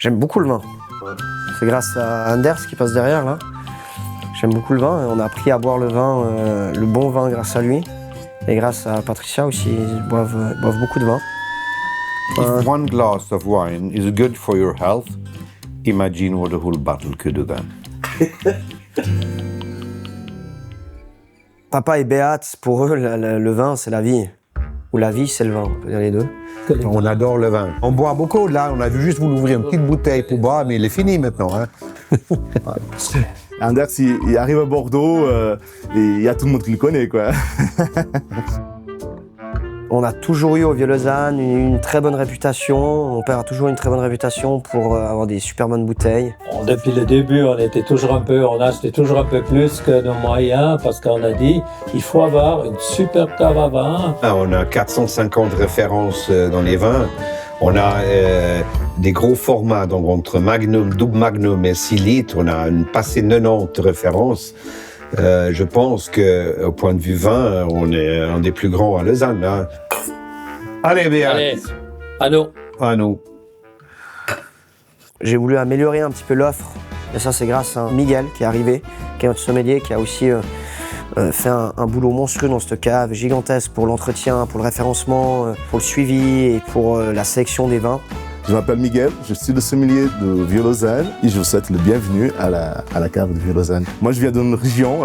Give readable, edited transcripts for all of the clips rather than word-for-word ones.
J'aime beaucoup le vin. C'est grâce à Anders qui passe derrière là. J'aime beaucoup le vin. On a appris à boire le vin, le bon vin grâce à lui. Et grâce à Patricia aussi, ils boivent beaucoup de vin. If one glass of wine is good for your health, imagine what a whole bottle could do then. Papa et Béate, pour eux, le vin, c'est la vie. Ou la vie, c'est le vin, on peut dire les deux. On adore le vin. On boit beaucoup là, on a juste voulu ouvrir une petite bouteille pour boire, mais il est fini maintenant. Hein. Anders, il arrive à Bordeaux et il y a tout le monde qui le connaît, quoi. On a toujours eu au Vieux-Lausanne une très bonne réputation. Mon père a toujours eu une très bonne réputation pour avoir des super bonnes bouteilles. Depuis le début, on achetait toujours un peu plus que nos moyens parce qu'on a dit il faut avoir une super cave à vin. On a 450 références dans les vins. On a des gros formats, donc entre Magnum, double Magnum et 6 litres. On a passé 90 références. Je pense qu'au point de vue vin, on est un des plus grands à Lausanne. Hein. Allez, Béat. Allez, à nous. À nous. J'ai voulu améliorer un petit peu l'offre. Et ça, c'est grâce à Miguel qui est arrivé, qui est notre sommelier, qui a aussi fait un boulot monstrueux dans cette cave, gigantesque pour l'entretien, pour le référencement, pour le suivi et pour la sélection des vins. Je m'appelle Miguel, je suis le sommelier de Vieux-Lausanne et je vous souhaite le bienvenu à la cave de Vieux-Lausanne. Moi, je viens d'une région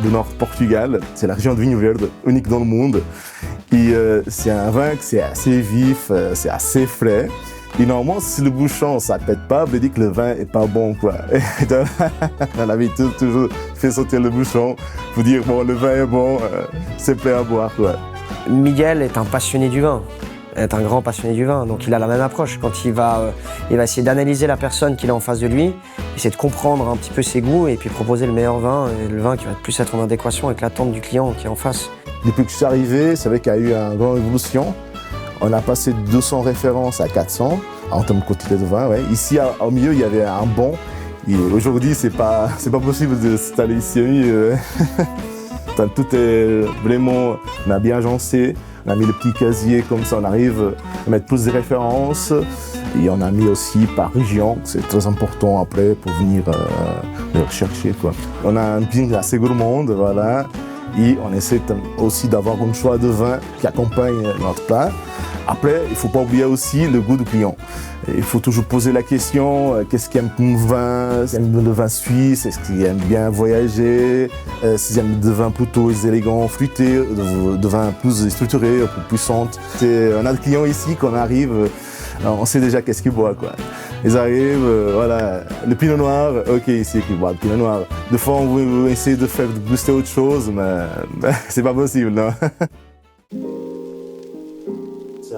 du nord du Portugal, c'est la région de Vinho Verde, unique dans le monde. Et c'est un vin qui c'est assez vif, c'est assez frais. Et normalement, si le bouchon ça pète pas, ça veut dire que le vin est pas bon, quoi. Dans la vie, toujours fait sauter le bouchon pour dire bon, le vin est bon, c'est prêt à boire, quoi. Miguel est un passionné du vin. Est un grand passionné du vin, donc il a la même approche. Quand il va essayer d'analyser la personne qu'il a en face de lui, essayer de comprendre un petit peu ses goûts et puis proposer le meilleur vin, et le vin qui va plus être en adéquation avec l'attente du client qui est en face. Depuis que je suis arrivé, c'est vrai qu'il y a eu une grande évolution. On a passé de 200 références à 400 en termes de quantité de vin. Ouais. Ici, au milieu, il y avait un bon. Et aujourd'hui, c'est pas possible de s'installer ici. Tout est vraiment, on a bien agencé. On a mis le petit casier, comme ça on arrive à mettre plus de références. Et on a mis aussi par région, c'est très important après pour venir le rechercher, quoi. On a un ping assez gourmand, voilà. Et on essaie aussi d'avoir un choix de vin qui accompagne notre plat. Après, il ne faut pas oublier aussi le goût du client. Il faut toujours poser la question, qu'est-ce qu'il aime comme vin? S'il aime le vin suisse, est-ce qu'il aime bien voyager? S'il aime des vins plutôt élégants, fruités, de vins plus structurés, plus puissants. On a des clients ici, quand on arrive, on sait déjà qu'est-ce qu'ils boivent, quoi. Ils arrivent, voilà, le pinot noir, ok, ici qu'ils boivent le pinot noir. Des fois, on veut essayer de faire guster autre chose, mais c'est pas possible, non?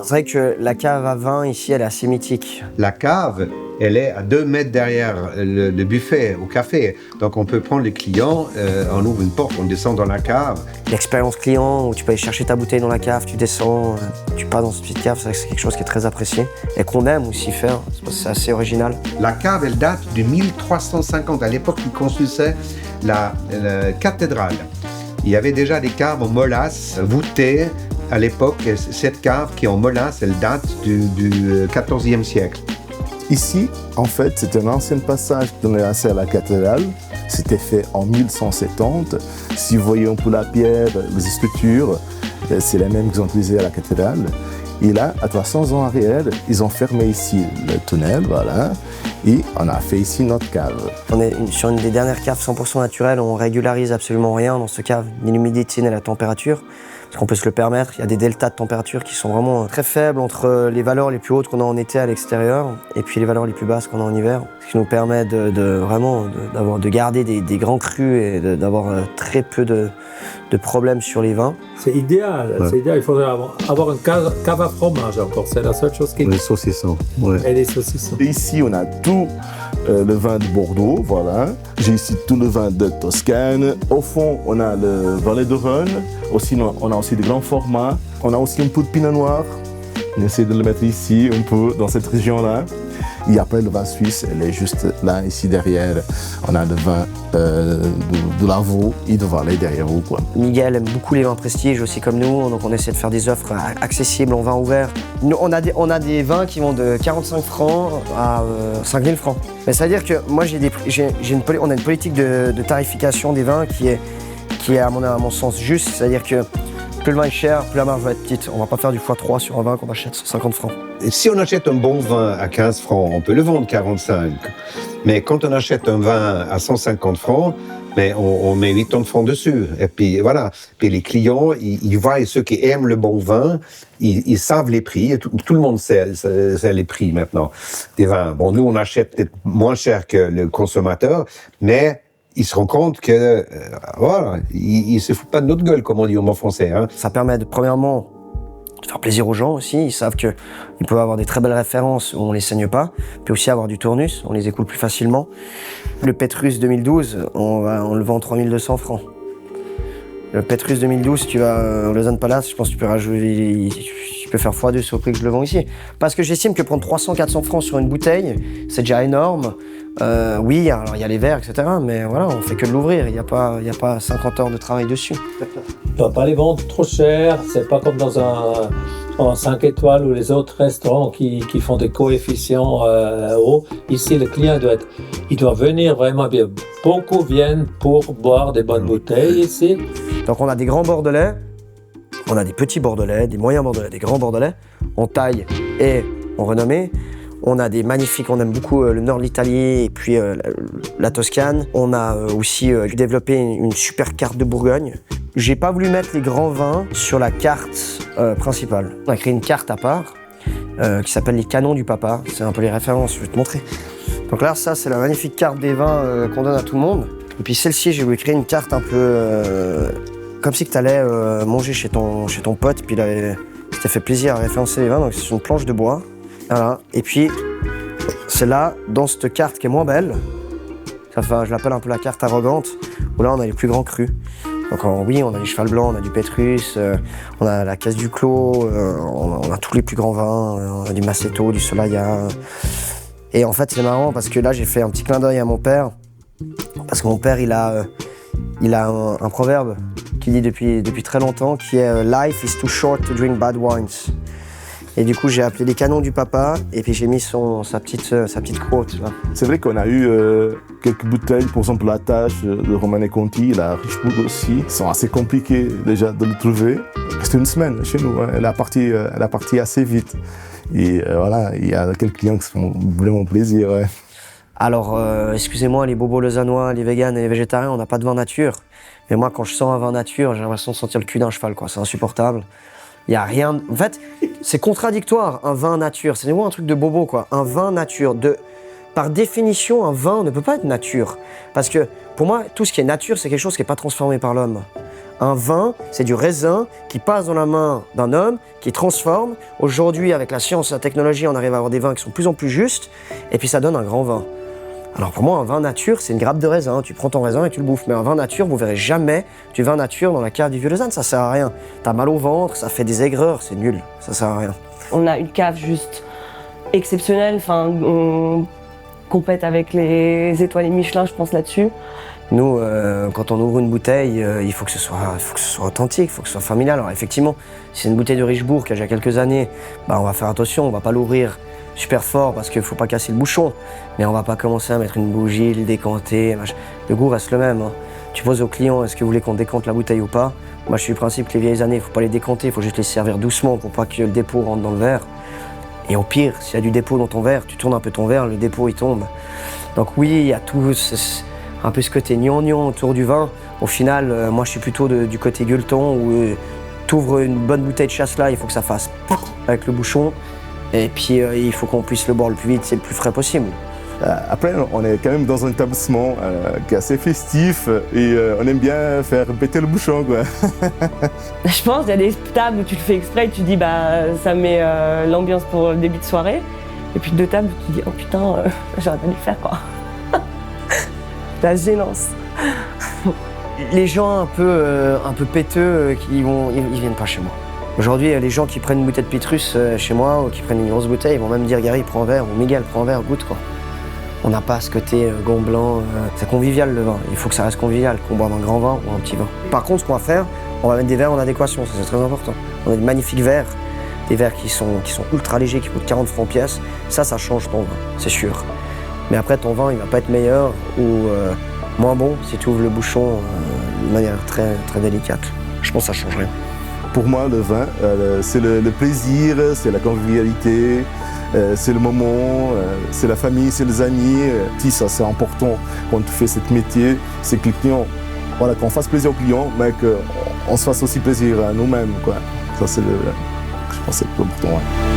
C'est vrai que la cave à vin ici, elle est assez mythique. La cave, elle est à 2 mètres derrière le buffet au café. Donc on peut prendre les clients, on ouvre une porte, on descend dans la cave. L'expérience client, où tu peux aller chercher ta bouteille dans la cave, tu descends, tu passes dans cette petite cave, c'est vrai que c'est quelque chose qui est très apprécié et qu'on aime aussi faire, c'est assez original. La cave, elle date de 1350, à l'époque ils construisaient la cathédrale. Il y avait déjà des caves en molasse, voûtées. À l'époque, cette cave qui est en molasse, elle date du XIVe siècle. Ici, en fait, c'est un ancien passage qui donnait accès à la cathédrale. C'était fait en 1170. Si vous voyez un peu la pierre, les structures, c'est les mêmes qu'ils ont utilisées à la cathédrale. Et là, à 300 ans arrière, ils ont fermé ici le tunnel, voilà, et on a fait ici notre cave. On est sur une des dernières caves 100% naturelles, on régularise absolument rien dans cette cave, ni l'humidité ni la température. Parce qu'on peut se le permettre, il y a des deltas de température qui sont vraiment très faibles entre les valeurs les plus hautes qu'on a en été à l'extérieur et puis les valeurs les plus basses qu'on a en hiver. Ce qui nous permet de garder des grands crus et d'avoir très peu de problèmes sur les vins. C'est idéal, ouais. C'est idéal. Il faudrait avoir une cave à fromage encore, c'est la seule chose qui... Les saucissons, ouais. Et les saucissons. Et ici, on a tout le vin de Bordeaux, voilà. J'ai ici tout le vin de Toscane. Au fond, on a le Valais de Rhône. Aussi, on a aussi des grands formats. On a aussi un peu de pinot noir. On essaie de le mettre ici, un peu, dans cette région-là. Et après, le vin suisse, elle est juste là, ici derrière. On a le vin de Lavaux et de Valais derrière vous, quoi. Miguel aime beaucoup les vins prestige aussi comme nous, donc on essaie de faire des offres accessibles en vin ouvert. Nous, on a des vins qui vont de 45 francs à 5000 francs. Mais ça veut dire que moi on a une politique de tarification des vins qui est à mon sens juste, c'est-à-dire que plus le vin est cher, plus la marge va être petite. On va pas faire du x3 sur un vin qu'on achète 150 francs. Et si on achète un bon vin à 15 francs, on peut le vendre 45. Mais quand on achète un vin à 150 francs, mais on met 80 francs dessus. Et puis voilà. Puis les clients, ils voient, et ceux qui aiment le bon vin, ils savent les prix. Et tout le monde sait les prix maintenant des vins. Bon, nous, on achète peut-être moins cher que le consommateur, mais ils se rendent compte que, voilà, ils se foutent pas de notre gueule, comme on dit en bon français. Hein. Ça permet premièrement, de faire plaisir aux gens aussi. Ils savent qu'ils peuvent avoir des très belles références où on les saigne pas. Puis aussi avoir du tournus, on les écoule plus facilement. Le Petrus 2012, on le vend 3200 francs. Le Petrus 2012, tu vas au Lausanne Palace, je pense que tu peux rajouter, tu peux faire x2 sur le prix que je le vends ici. Parce que j'estime que prendre 300-400 francs sur une bouteille, c'est déjà énorme. Oui, alors il y a les verres, etc. Mais voilà, on fait que de l'ouvrir. Il n'y a pas 50 heures de travail dessus. On ne doit pas les vendre trop cher. C'est pas comme dans un 5 étoiles ou les autres restaurants qui font des coefficients hauts. Ici, le client il doit venir vraiment bien. Beaucoup viennent pour boire des bonnes bouteilles ici. Donc on a des grands bordelais, on a des petits bordelais, des moyens bordelais, des grands bordelais. On taille et on renommé. On a des magnifiques, on aime beaucoup le nord de l'Italie et puis la Toscane. On a aussi développé une super carte de Bourgogne. J'ai pas voulu mettre les grands vins sur la carte principale. On a créé une carte à part qui s'appelle les canons du papa. C'est un peu les références, je vais te montrer. Donc là, ça, c'est la magnifique carte des vins qu'on donne à tout le monde. Et puis celle-ci, j'ai voulu créer une carte un peu comme si tu allais manger chez ton pote, puis ça t'a fait plaisir à référencer les vins. Donc c'est une planche de bois. Voilà. Et puis, c'est là, dans cette carte qui est moins belle, je l'appelle un peu la carte arrogante, où là, on a les plus grands crus. Donc oui, on a du cheval blanc, on a du Petrus, on a la Caisse du Clos, on a tous les plus grands vins, on a du Masseto, du Solaya. Et en fait, c'est marrant parce que là, j'ai fait un petit clin d'œil à mon père, parce que mon père, il a un proverbe qui dit depuis très longtemps, qui est « Life is too short to drink bad wines ». Et du coup, j'ai appelé les canons du papa et puis j'ai mis sa petite quote là. C'est vrai qu'on a eu quelques bouteilles, par exemple la Tâche de Romanée Conti, la Richebourg aussi. Ils sont assez compliqués déjà de le trouver. C'était une semaine chez nous, hein. Elle a parti assez vite. Et voilà, il y a quelques clients qui se font vraiment plaisir. Ouais. Alors, excusez-moi, les bobos lausannois, les véganes et les végétariens, on n'a pas de vin nature. Mais moi, quand je sens un vin nature, j'ai l'impression de sentir le cul d'un cheval, quoi. C'est insupportable. Il n'y a rien. En fait, c'est contradictoire, un vin nature. C'est vraiment un truc de bobo, quoi. Un vin nature. Par définition, un vin ne peut pas être nature. Parce que, pour moi, tout ce qui est nature, c'est quelque chose qui n'est pas transformé par l'homme. Un vin, c'est du raisin qui passe dans la main d'un homme, qui transforme. Aujourd'hui, avec la science et la technologie, on arrive à avoir des vins qui sont de plus en plus justes. Et puis, ça donne un grand vin. Alors pour moi, un vin nature, c'est une grappe de raisin. Tu prends ton raisin et tu le bouffes. Mais un vin nature, vous verrez jamais du vin nature dans la cave du Vieux-Lausanne. Ça sert à rien. T'as mal au ventre, ça fait des aigreurs, c'est nul. Ça sert à rien. On a une cave juste exceptionnelle. Enfin, on compète avec les étoiles Michelin, je pense, là-dessus. Nous, quand on ouvre une bouteille, il faut que ce soit authentique, il faut que ce soit familial. Alors effectivement, si c'est une bouteille de Richebourg qui a déjà quelques années, on va faire attention, on va pas l'ouvrir super fort parce qu'il faut pas casser le bouchon. Mais on va pas commencer à mettre une bougie, le décanter. Le goût reste le même. Hein. Tu poses au client, est-ce que vous voulez qu'on décante la bouteille ou pas? Moi, je suis du principe que les vieilles années, il faut pas les décanter, il faut juste les servir doucement pour pas que le dépôt rentre dans le verre. Et au pire, s'il y a du dépôt dans ton verre, tu tournes un peu ton verre, le dépôt il tombe. Donc oui, il y a tout un peu ce côté gnangnan autour du vin. Au final, moi je suis plutôt du côté gueuleton où tu ouvres une bonne bouteille de chasse-là, il faut que ça fasse avec le bouchon. Et puis il faut qu'on puisse le boire le plus vite, c'est le plus frais possible. Après, on est quand même dans un établissement qui est assez festif et on aime bien faire péter le bouchon, quoi. Je pense qu'il y a des tables où tu le fais exprès et tu dis ça met l'ambiance pour le début de soirée. Et puis deux tables où tu dis oh putain, j'aurais pas dû le faire, quoi. La gênance. Les gens un peu péteux, ils viennent pas chez moi. Aujourd'hui, les gens qui prennent une bouteille de Pétrus chez moi ou qui prennent une grosse bouteille, ils vont même dire Gary, prends un verre ou Miguel, prends un verre, goûte quoi. On n'a pas ce côté gond blanc, c'est convivial le vin. Il faut que ça reste convivial, qu'on boive un grand vin ou un petit vin. Par contre, ce qu'on va faire, on va mettre des verres en adéquation, ça c'est très important. On a de magnifiques verres, des verres qui sont ultra légers, qui coûtent 40 francs pièce. Ça change ton vin, c'est sûr. Mais après, ton vin, il va pas être meilleur ou moins bon si tu ouvres le bouchon de manière très, très délicate. Je pense que ça change rien. Pour moi, le vin, c'est le plaisir, c'est la convivialité, c'est le moment, c'est la famille, c'est les amis. Si ça, c'est important quand tu fais ce métier, c'est que les clients, voilà, qu'on fasse plaisir aux clients, mais qu'on se fasse aussi plaisir à nous-mêmes, quoi. Ça, je pense que c'est le plus important. Ouais.